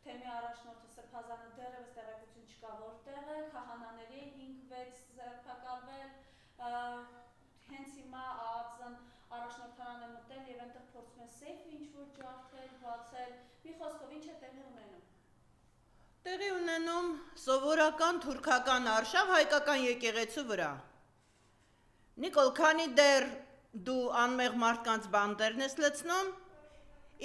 թեմի առաջնորդը Սրբազանը դեռևս տեղեկություն չկա որտեղ է, քահանաների 5-6 ձերբակալվել, հենց հիմա ԱԱԾ-ն առաջնորդարան է մտել եւ այնտեղ փորձում է սեյֆ ինչ-որ ջարդել, բացել, մի խոսքով ինչ է տեղի ունենում։ Տեղի ունենում սովորական թուրքական արշավ հայկական եկեղեցու վրա։ Նիկոլ, քանի դեռ դու անմեղ մարդկանց բանտերն ես լցնում,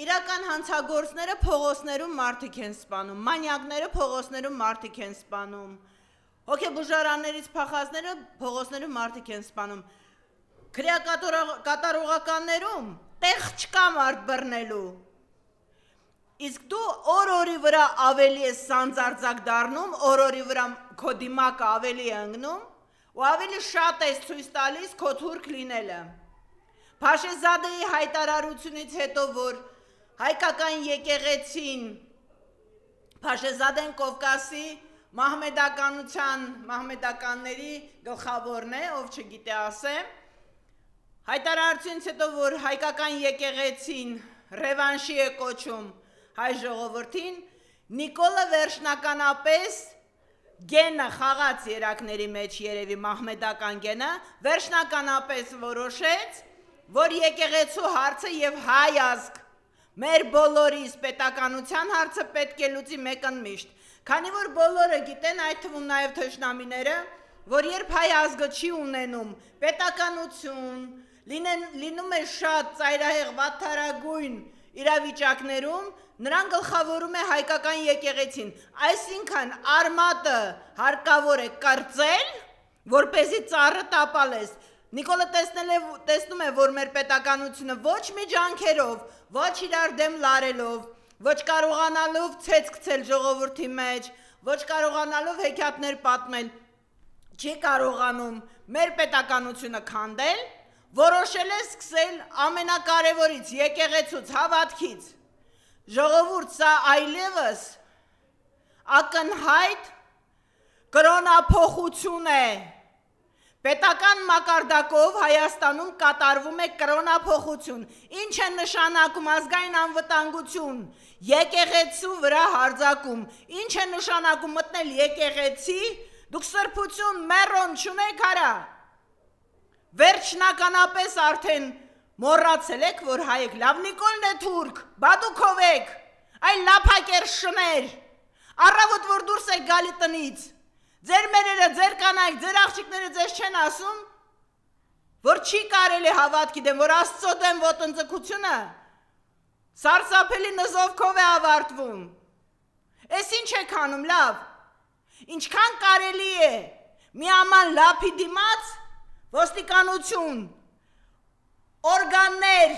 իրական հանցագործները փողոցներում մարդիկ են սպանում, մանյակները փողոցներում մարդիկ են սպանում, հոգեբուժարաններից փախածները փողոցներում մարդիկ են սպանում, քրեակատարողականներում տեղ չկա մարդ բռնելու, իսկ դու օր-օրի վրա ավելի ես սանձարձակ դառնում, օր-օրի վրա քո դիմակը ավելի է ընկնում ու ավելի շատ ես ցույց տալիս քո թուրք լինելը։ Փաշեզադեի հայտարարությունից հետո, որ հայկական եկեղեցին Փաշեզադեն Կովկասի մահմեդականների գլխավորն է, ով չգիտե ասեմ, հայտարարությունից հետո, որ հայկական եկեղեցին ռևանշի է կոչում հայ ժողովրդին, Նիկոլը վերջնականապես գենը խաղաց երակների մեջ երևի մահմեդական գենը, վերջնականապես որոշեց, որ եկեղեցու հարցը եւ հայ ազգ, մեր բոլորիս պետականության հարցը պետք է լուծի մեկընդմիշտ, քանի որ բոլորը գիտեն, այդ թվում նաեւ թշնամիները, որ երբ հայ ազգը չի ունենում պետականություն, լինում է շատ ծայրահեղ վատթարագույն իրավիճակներում, նրան գլխավորում է հայկական եկեղեցին, այսինքն արմատը հարկավոր է կրծել, որպեսզի ծառը տապալես։ Նիկոլը տեսնում է, որ մեր պետականությունը ոչ մի ջանքերով, ոչ իրար դեմ լարելով, ոչ կարողանալով ցեց գցել ժողովրդի մեջ, ոչ կարողանալով հեքիաթներ պատմել, չի կարողանում մեր պետականությունը քանդել, որոշել է սկսել ամենակարևորից եկեղեցուց, հավատքից։ Ժողովուրդ, սա այլևս ակնհայտ կրոնափոխություն է։ Պետական մակարդակով Հայաստանում կատարվում է կրոնափոխություն, ինչ է նշանակում ազգային անվտանգություն, եկեղեցու վրա հարձակում, ինչ է նշանակում մտնել եկեղեցի, դուք սրբություն մեռոն չունեք արա, վերջնականապես արդեն մոռացել եք, որ հայ եք, լավ Նիկոլն է թուրք, բա դուք ով եք, այ լափակեր շներ, առավոտ որ դուրս եք գալի տնից, ձեր մերերը, ձեր կանայք, ձեր աղջիկները ձեզ չեն ասում, որ չի կարելի հավատքի դեմ, որ Աստծո դեմ ոտնձգությունը սարսափելի նզովքով է ավարտվում, ես ինչ եք անում, լավ, ինչքան կարելի է մի աման լափի դիմաց ոստիկանություն, օրգաններ,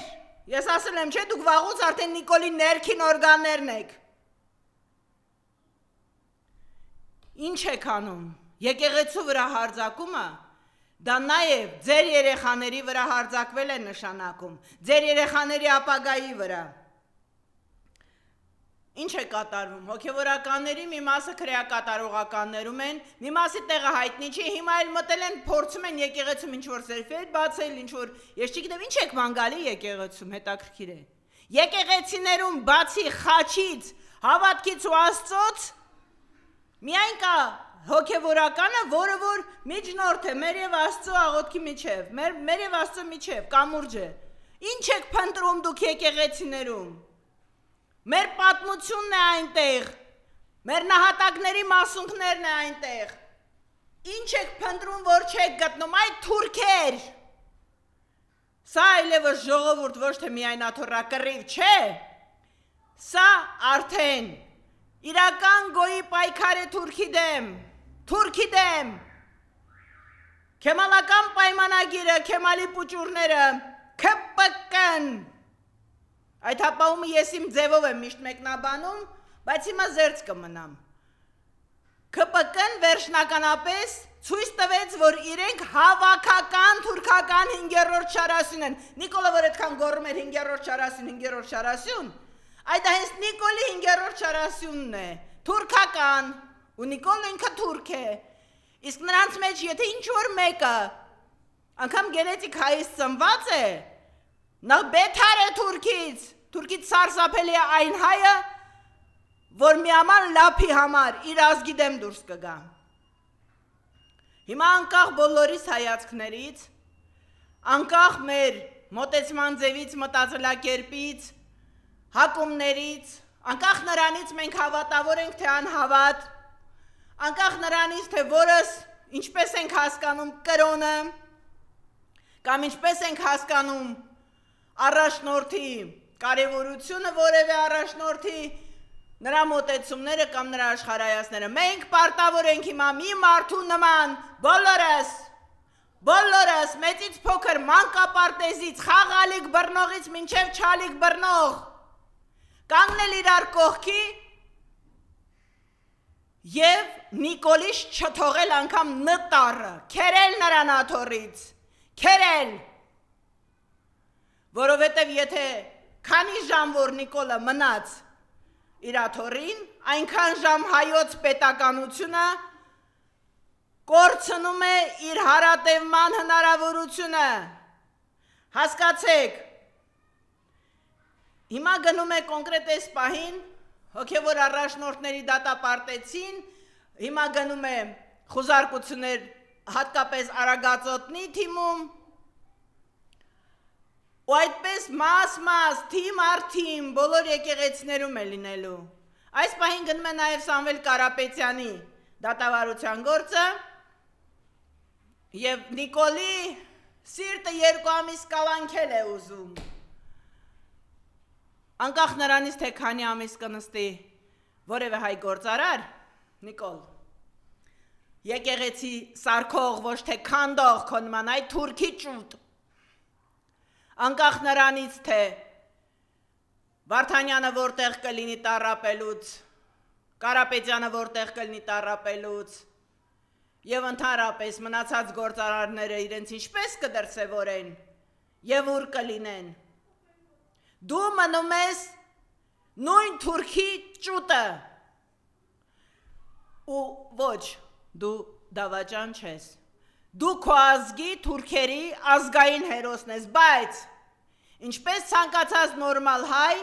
ես ասել եմ, չէ, դուք վաղուց արդեն Նիկոլի ներքին օրգաններն եք, ինչ եք անում, եկեղեցու վրա հարձակումը, դա նաև ձեր երեխաների վրա հարձակվել է նշանակում, ձեր երեխաների ապագայի վրա, ինչ է կատարվում, հոգևորականների մի մասը քրեակատարողականներում են, մի մասի տեղը հայտնի չի, հիմա էլ մտել են, փորձում են եկեղեցում ինչ-որ սերֆեր բացել, ինչ-որ, ես չգիտեմ, ինչ եք մանգալի եկեղեցում, հետաքրքիր է, եկեղեցիներում բացի խաչից, հավատքից ու Աստծոց, միայն կա հոգևորականը, որը որ միջնորդ է, մեր և Աստծո աղոթքի միջև, մեր և Աստծո միջև, կամուրջ է, ինչ եք փնտրում դուք եկեղեցիներում, մեր պատմությունն է այնտեղ, մեր նահատակների մասունքներն է այնտեղ, ինչ եք փնտրում, որ չեք գտնում, այդ թուրքեր, սա այլևս ժողովուրդ ոչ թե միայն աթոռակռիվ չէ, սա արդեն իրական գոյի պայքար է թուրքի դեմ, քեմալական պայմանագիրը, քեմալի պուճուրները, ՔՊԿ-ն, այդ հապահումը ես իմ ձևով եմ միշտ մեկնաբանում, բայց հիմա զերծ կմնամ, ՔՊԿ-ն վերջնականապես ցույց տվեց, որ իրենք հավաքական թուրքական 5-րդ շարասյուն են, Նիկոլը որ այդքան գոռում էր 5-րդ շարասյուն, այդ հենց Նիկոլի 5-րդ շարասյունն է, թուրքական, ու Նիկոլն ինքը թուրք է, իսկ նրանց մեջ եթե ինչ-որ մեկը, անգամ գենետիկ հայից ծնված է, նա բեթար է թուրքից սարսափելի է այն հայը, որ միաման լափի համար իր ազգի դեմ դուրս կգա։ Հիմա անկախ բոլորիս հայացքներից, անկախ մեր մոտեցման ձևից, մտածելակերպից, հակումներից, անկախ նրանից մենք հավատավոր ենք, թե անհավատ, անկախ նրանից, թե որս ինչպես ենք հասկանում կրոնը, կամ ինչպես ենք հասկանում առաջնորդի կարևորությունը որևէ առաջնորդի, նրա մոտեցումները կամ նրա աշխարհայացները։ Մենք պարտավոր ենք հիմա մի մարդու նման բոլորս մեծից փոքր մանկապարտեզից, խաղալիք բռնողից մինչև չալիք բռնող կանգնել իրար կողքի եւ Նիկոլից չթողել անգամ նտարը, քերել նրան աթոռից, քերել, որովհետեւ եթե քանի ժամ որ Նիկոլը մնաց իր աթոռին, այնքան ժամ հայոց պետականությունը կորցնում է իր հարատևման հնարավորությունը, հասկացեք, հիմա գնում է կոնկրետ այս պահին, հոգևոր առաջնորդների դատապարտեցին, հիմա գնում է խուզարկություններ հատկապես Արագածոտնի թիմում, ու այդպես մաս, թիմ առ թիմ, բոլոր եկեղեցիներում է լինելու։ Այս պահին գնում է նաև Սամվել Կարապետյանի դատավարության գործը, և Նիկոլի սիրտը 2 ամիս կալանքել է ուզում։ Անկախ նրանից, թե քանի ամիս կնստի որևէ հայ գործարար, Նիկոլ, եկեղեցի սարքող, ոչ թե քանդող քո նման այ թուրքի ճուտ, անկախ նրանից, թե Վարդանյանը որտեղ կլինի տառապելուց, Կարապետյանը որտեղ կլինի տառապելուց, և ընդհանրապես մնացած գործարարները իրենց ինչպես կդրսևորեն և ուր կլինեն։ Դու մնում ես նույն թուրքի ճուտը, ու ոչ, դու դավաճան չես, դու քո ազգի թուրքերի ազգային հերոսն ես, բայց ինչպես ցանկացած նորմալ հայ,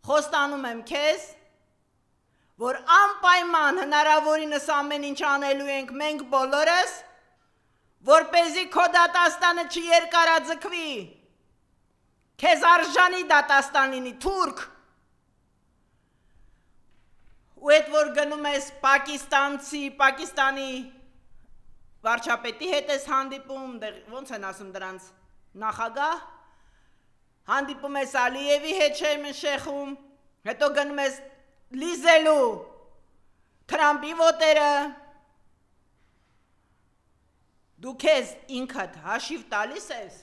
խոստանում եմ քեզ, որ անպայման հնարավորինս ամեն ինչ անելու ենք մենք բոլորս, որպեսզի քո դատաստանը չերկարաձգվի, քեզ արժանի դատաստան լինի, թուրք, ու այդ որ գնում ես Պակիստանի վարչապետի հետ ես հանդիպում, ոնց են ասում դրանց նախագահ, հանդիպում ես Ալիևի հետ Շերմ Շեխում, հետո գնում ես լիզելու Թրամփի ոտերը, դու քեզ ինքդ հաշիվ տալիս ես,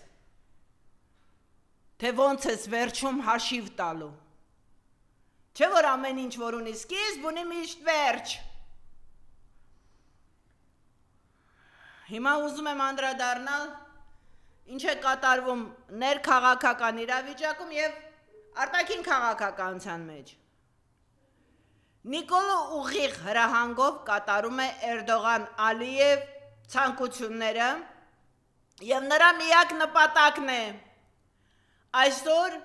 թե ոնց ես վերջում հաշիվ տալու, չէ որ ամեն ինչ որ ունի սկիզբ, ունի միշտ վերջ։ Հիմա ուզում եմ անդրադառնալ, ինչ է կատարվում ներքաղաքական իրավիճակում և արտաքին քաղաքականության մեջ։ Նիկոլը ուղիղ հրահանգով կատարում է Էրդողան-Ալիև ցանկությունները և նրա միակ նպատակն է այսօր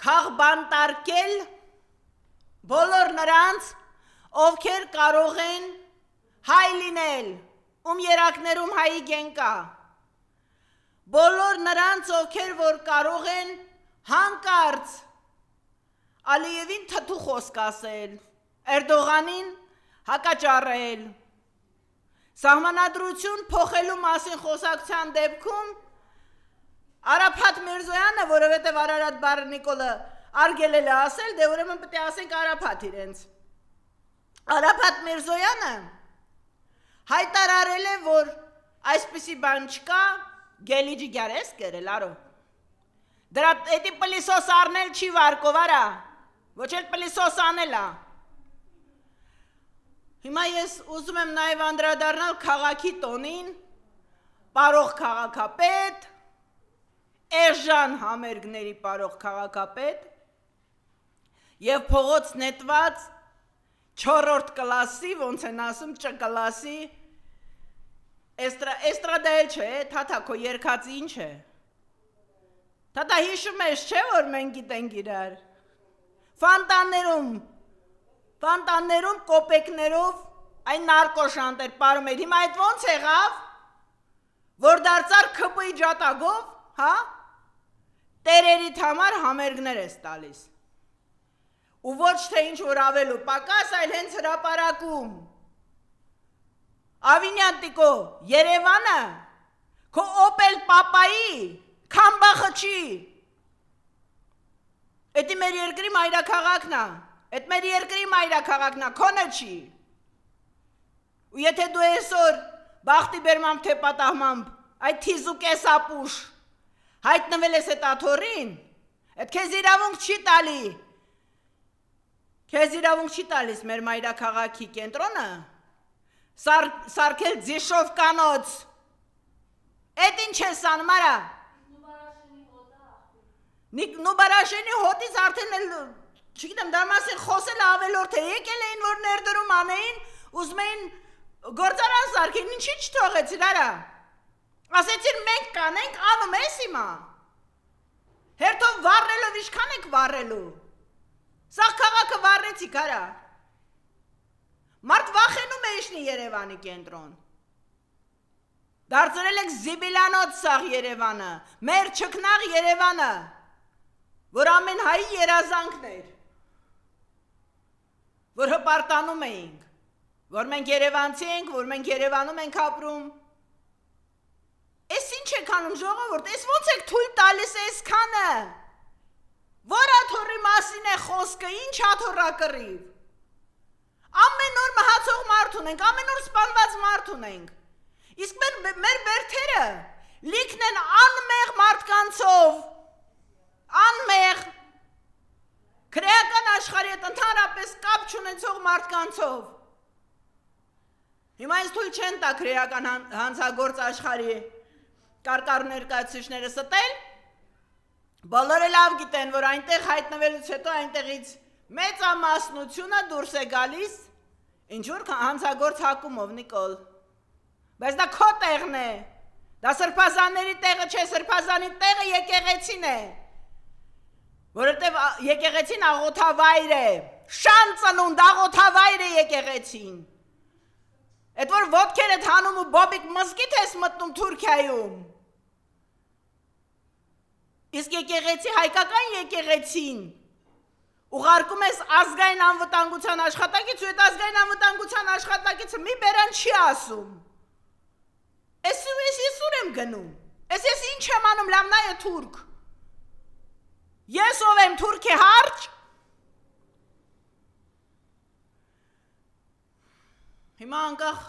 քաղբանտարկել բոլոր նրանց, ովքեր կարող են հայ լինել, ում երակներում հայի գեն կա, բոլոր նրանց, ովքեր որ կարող են հանկարծ Ալիևին թթու խոսք ասել, Էրդողանին հակաճառել, սահմանադրություն փոխելու մասին խոսակցության դեպքում Արափատ Միրզոյանը, որովհետև Արարատ բառը Նիկոլը արգելել է ասել, դե ուրեմն պետք է ասենք Արափատ իրենց։ Արափատ Միրզոյանը հայտարարել է, որ այսպիսի բան չկա, գելիջի գյարես կերել, արո։ Դրա էդի պլիսոս արնել չի վարկով, արա, ոչ էլ պլիսոս անելա։ Հիմա ես ուզում եմ նաև անդրադառնալ քաղաքի տոնին, պարող քաղաքապետ, Էժան համերգների պարող քաղաքապետ և փողոց նետված 4-րդ կլասի, ոնց են ասում, Չ կլասի, էստրադա էլ չէ, թաթա քո երկած ինչ է։ Թաթա հիշում ես չէ, որ մենք գիտենք իրար։ Ֆանտաններում Ֆանտաններում կոպեկներով այն նարկոշանտեր պարում էր, հիմա այդ ոնց եղավ, որ դարձար ԿՊ-ի ջատագով, հա, տերերիդ համար համերգներ ես տալիս, ու ոչ թե ինչ որ ավելու պակաս, այլ հենց հրապարակում, Ավինյան տիկո, Երևանը, քո օպել պապայի, քամբախը չի, էդի մեր երկրի մայրաքաղաքն է, էդ մեր երկրի մայրաքաղաքն է, քոնը չի, ու եթե դու այսօր բախտի բերմամբ թե պատահմամբ, այդ թիզուկես ապուշ, հայտնվել ես այդ աթորին, այդ քեզ իրավունք չի տալի, քեզ իրավունք չի տալիս մեր մայրաքաղաքի կենտրոնը, սարքել ձիշով կանոց, էդ ինչ ես անում արա, Նուբարաշենի հոտից արդեն էլ, չգիտեմ, դար մասին խոսել ավելորդ է, եկել էին, որ ներդրում անեին, ուզում էին գործարան սարքին, ինչի չթողեցիր արա, ասեցիր մենք կանենք, անում ես հիմա, հերթով վառելով իշքան եք վառելու, սաղ քաղաքը վառեցիք արա, մարդ վախենում է իշնի Երևանի կենտրոն, դարձրել եք զիբիլանոց սաղ Երևանը, մեր չքնաղ Երևանը, որ ամեն հայի երազանքն էր, որ հպարտանում էինք, որ մենք Երևանցի ենք, որ մենք Երևանում ենք ապրում, ես ինչ եք անում ժողովուրդ, ես ոնց եք թույլ տալիս ես քանը, որ աթորի մասին է խոսքը, ինչ աթորակռիվ, ամեն օր մահացող մարդ ունենք, ամեն օր սպանված մարդ ունենք, իսկ մեր բերդերը լիքն են անմեղ մարդկանցով, անմեղ, քրեական աշխարհի հետ ընդհանրապես կապ չունեցող մարդկանցով, հիմա ինձ թույլ չեն տա քրեական հանցագործ աշխարհի կարկառ ներկայացուցիչները ստել, բոլորը լավ գիտեն, որ այնտեղ հայտնվելուց հետո այնտեղից մեծամասնությունը դուրս է գալիս, ինչ որ հանցագործ հակումով, Նիկոլ, բայց դա քո տեղն է, դա սրբազանների տեղը չէ, սրբազանի տեղը եկեղեցին է, որովհետև եկեղեցին աղոթավայր է, շան ծնունդ աղոթավայր է եկեղեցին, Էդ որ ոտքեր էդ հանում ու բոբիկ մզկիթ ես մտնում Թուրքիայում, իսկ եկեղեցի, հայկական եկեղեցին, ուղարկում ես ազգային անվտանգության աշխատակից ու այդ ազգային անվտանգության աշխատակիցը մի բերան չի ասում, ես ուր եմ գնում, ես ինչ եմ անում լավ նայը թուրք, ես ով եմ թուրքի հարջ, հիմա անկախ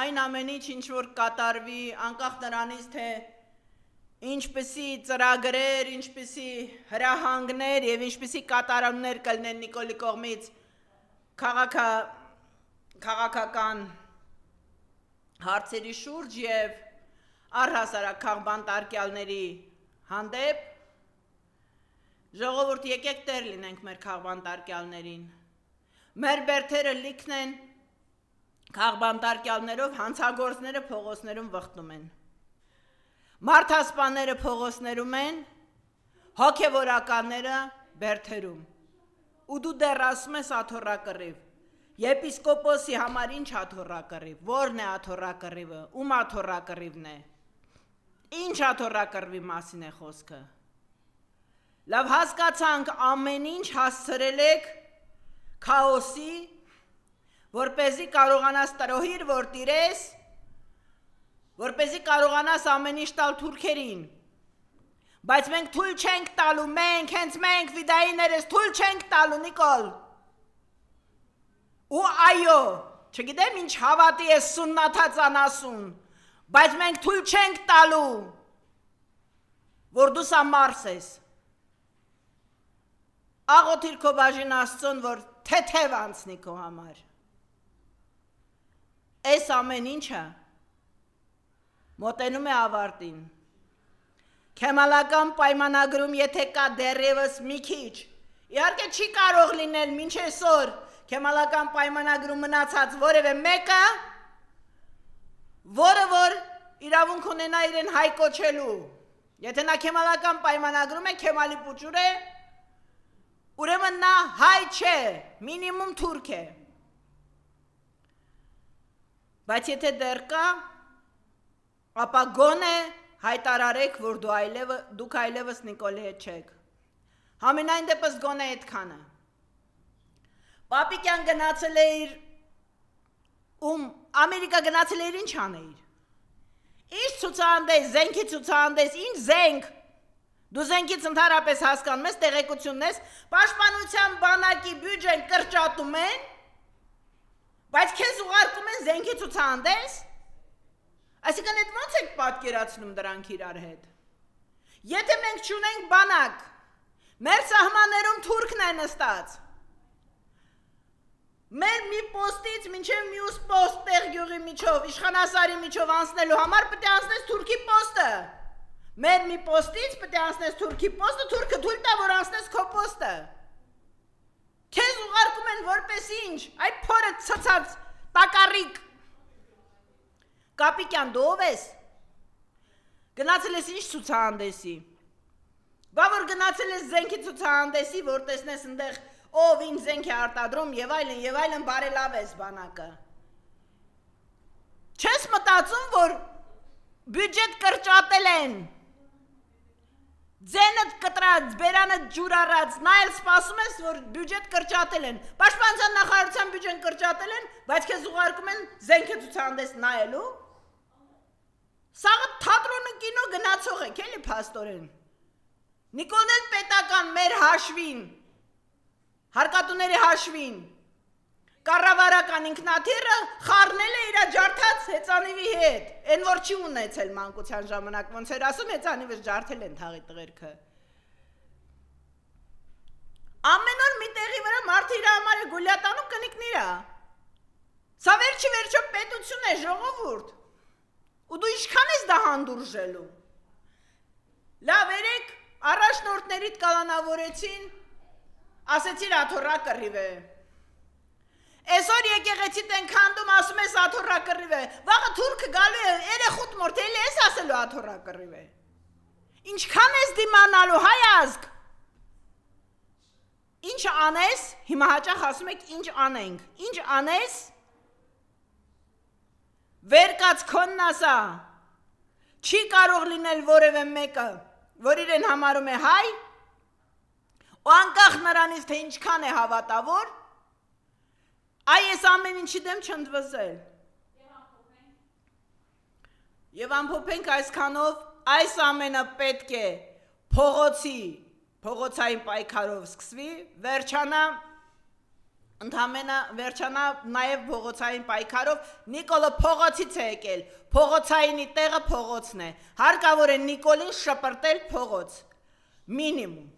այն ամենից ինչ որ կատարվի, անկախ նրանից թե ինչպիսի ծրագրեր, ինչպիսի հրահանգներ եւ ինչպիսի կատարումներ կլինեն Նիկոլի կողմից քաղաքական հարցերի շուրջ եւ առհասարակ քաղբանտարկյալների հանդեպ ժողովուրդ եկեք տեր լինենք մեր քաղբանտարկյալներին, մեր բերդերը լիքն են քաղբանտարկյալներով, հանցագործները փողոցներում վխտում են, մարդասպանները փողոցներում են, հոգևորականները բերդերում, ու դու դեռ ասում ես աթոռակռիվ, եպիսկոպոսի համար ինչ աթոռակռիվ, որն է աթոռակռիվը, ում աթոռակռիվն է, ինչ աթոռակռիվի մասին է խոսքը, լավ հասկացանք ամեն ինչ հասցրել եք քաոսի, որպեսզի կարողանաս տրոհիր, որ տիրես, որպեսզի կարողանաս ամեն ինչ տալ թուրքերին, բայց մենք թույլ չենք տալու, հենց մենք վիդայիներս թույլ չենք տալու, Նիկոլ, ու այո, չգիտեմ ինչ հավատի ես սուննաթածան ասուն, բայց մենք թույլ չենք տալու, որ դու սա մարս ես, աղոթիր քո բաժին Աստծուն, որ թեթև անցնի քո համար, այս ամեն ինչը մոտենում է ավարտին, քեմալական պայմանագրում եթե կա դեռևս մի քիչ, իհարկե չի կարող լինել մինչ այսօր քեմալական պայմանագրում մնացած որևէ մեկը, որը որ իրավունք ունենա իրեն հայ կոչելու, եթե նա քեմալական պայմանագրում է, քեմալի պուճուր է, ուրեմն նա հայ չէ, մինիմում թուրք է։ Բայց եթե դեռ կա, ապա գոնե հայտարարեք, որ դուք այլևս Նիկոլի հետ չեք։ Համենայն դեպս գոնե այդքանը։ Պապիկյան գնացել է իր Ամերիկա գնացել էր ինչ անեիր։ Ինչ ցուցահանդես, զենքի ցուցահանդես, ինչ զենք։ Դու զենքից ընդհանրապես հասկանում ես, տեղեկությունն ես, պաշտպանության բանակի բյուջեն կրճատում են, բայց քեզ ուղարկում են զենքի ցուցահանդես։ Այսինքն այդ ո՞նց եք պատկերացնում դրանք իրար հետ։ Եթե մենք չունենք բանակ, մեր սահմաններում թուրքն է նստած։ Մեր մի պոստից մինչև մյուս պոստ տեղ գյուղի միջով, իշխանասարի միջով անցնելու համար պետք է անցնես թուրքի պոստը։ Մեր մի պոստից պետք է անցնես թուրքի պոստը, թուրքը թույլ տա, որ անցնես քո պոստը։ Քեզ ուղարկում են որպես ինչ, այդ փորը ցցած տակառիկ։ Կապիկյան դու ով ես։ Գնացել ես ինչ ցուցահանդեսի։ Բա որ գնացել ես զենքի ցուցահանդեսի, որ տեսնես այնտեղ ով ինչ զենք է արտադրում եւ այլն բարելավես բանակը։ Չես մտածում, որ բյուջետ կրճատել են։ Ձենդ կտրած, բերանդ ջուր առած, նայել սպասում ես, որ բյուջետ կրճատել են։ Պաշտպանության նախարարության բյուջեն կրճատել են, բայց քեզ ուղարկում են զենքի ցուցահանդես նայելու։ Սաղը թատրոնը կինո գնացող եք, էլի փաստորեն։ Նիկոլն էլ պետական մեր հաշվին, հարկատուների հաշվին, կառավարական ինքնաթիռը խառնել է իր ջարդած հեծանիվի հետ, են որ չի ունեցել մանկության ժամանակ, ոնց էր ասում հեծանիվը ջարդել են թաղի տղերքը։ Ամեն օր մի տեղի վրա մարդը իր համար է գուլյատանում կնիկն իրա։ Սա վերջի վերջո պետություն է, ժողովուրդ։ Ու դու ինչքան ես դա հանդուրժելու։ Լավ երեք առաջնորդներիդ կալանավորեցին, ասեցիր աթոռա կռիվ է։ Այսօր եկեղեցիդ են քանդում, ասում ես աթոռա կռիվ է։ Վաղը թուրքը գալու է, երեխուտ մորթ, էլի ես ասելու աթոռա կռիվ է։ Ինչքան ես դիմանալու, հայ ազգ։ Ինչ անես, հիմա հաճախ ասում եք ինչ անենք, ինչ անես, վեր կաց քոնն ասա, չի կարող լինել որևէ մեկը, որ իրեն համարում է հայ, ու անկախ նրանից, թե ինչքան է հավատավոր, այ ես ամեն ինչի դեմ չընդվզել։ Եվ ամփոփենք այսքանով, այս ամենը պետք է փողոցային պայքարով սկսվի, վերջանա նաև փողոցային պայքարով, Նիկոլը փողոցից է եկել, փողոցայինի տեղը փողոցն է, հարկավոր է Նիկոլին շպրտել փողոց, մինիմում։